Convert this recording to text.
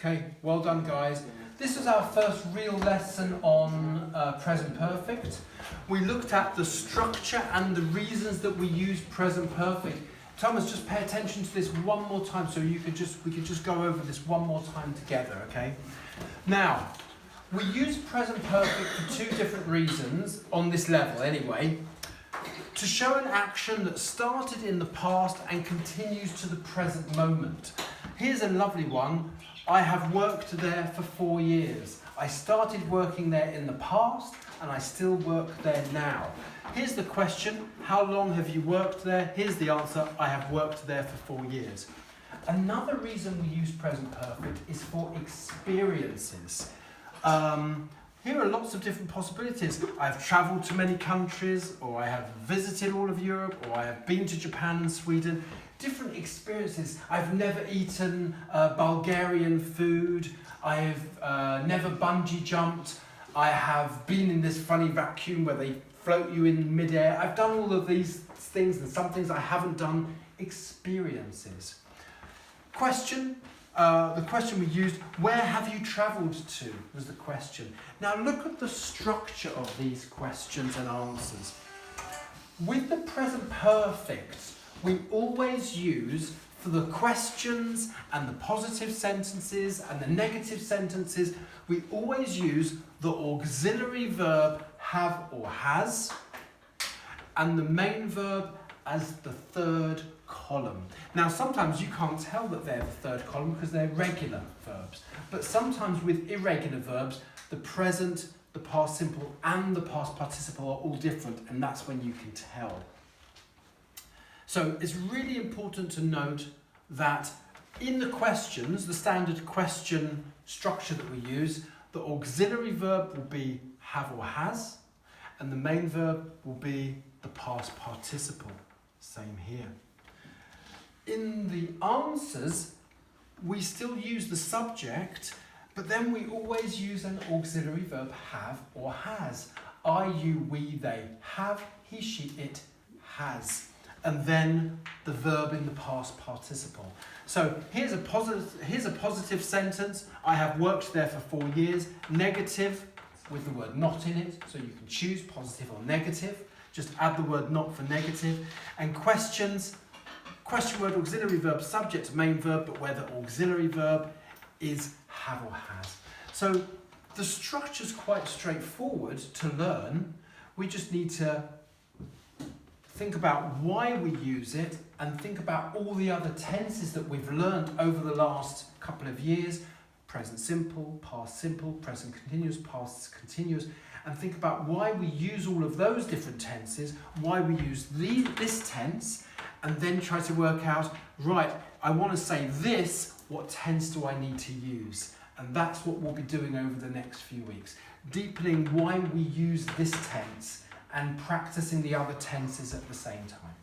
Okay, well done guys. This is our first real lesson on present perfect. We looked at the structure and the reasons that we use present perfect. Thomas, just pay attention to this one more time so we could just go over this one more time together, okay? Now, we use present perfect for two different reasons on this level anyway. To show an action that started in the past and continues to the present moment. Here's a lovely one. I have worked there for 4 years. I started working there in the past and I still work there now. Here's the question, how long have you worked there? Here's the answer, I have worked there for 4 years. Another reason we use present perfect is for experiences. Here are lots of different possibilities. I've travelled to many countries, or I have visited all of Europe, or I have been to Japan and Sweden. Different experiences. I've never eaten Bulgarian food. I've never bungee jumped. I have been in this funny vacuum where they float you in midair. I've done all of these things, and some things I haven't done. Experiences. Question. The question we used, where have you travelled to, was the question. Now look at the structure of these questions and answers. With the present perfect, we always use, for the questions and the positive sentences and the negative sentences, we always use the auxiliary verb have or has and the main verb as the third column. Now sometimes you can't tell that they're the third column because they're regular verbs, but sometimes with irregular verbs the present, the past simple and the past participle are all different, and that's when you can tell. So it's really important to note that in the questions, the standard question structure that we use, the auxiliary verb will be have or has and the main verb will be the past participle. Same here. In the answers, we still use the subject, but then we always use an auxiliary verb have or has. I, you, we, they have, he, she, it has. And then the verb in the past participle. So here's a positive sentence. I have worked there for 4 years. Negative with the word not in it, so you can choose positive or negative. Just add the word not for negative. And questions, question word, auxiliary verb, subject, main verb, but where the auxiliary verb is have or has. So the structure's quite straightforward to learn. We just need to think about why we use it and think about all the other tenses that we've learned over the last couple of years. Present simple, present continuous, past continuous, and think about why we use all of those different tenses, why we use this tense, and then try to work out, right, I want to say this, what tense do I need to use? And that's what we'll be doing over the next few weeks. Deepening why we use this tense and practicing the other tenses at the same time.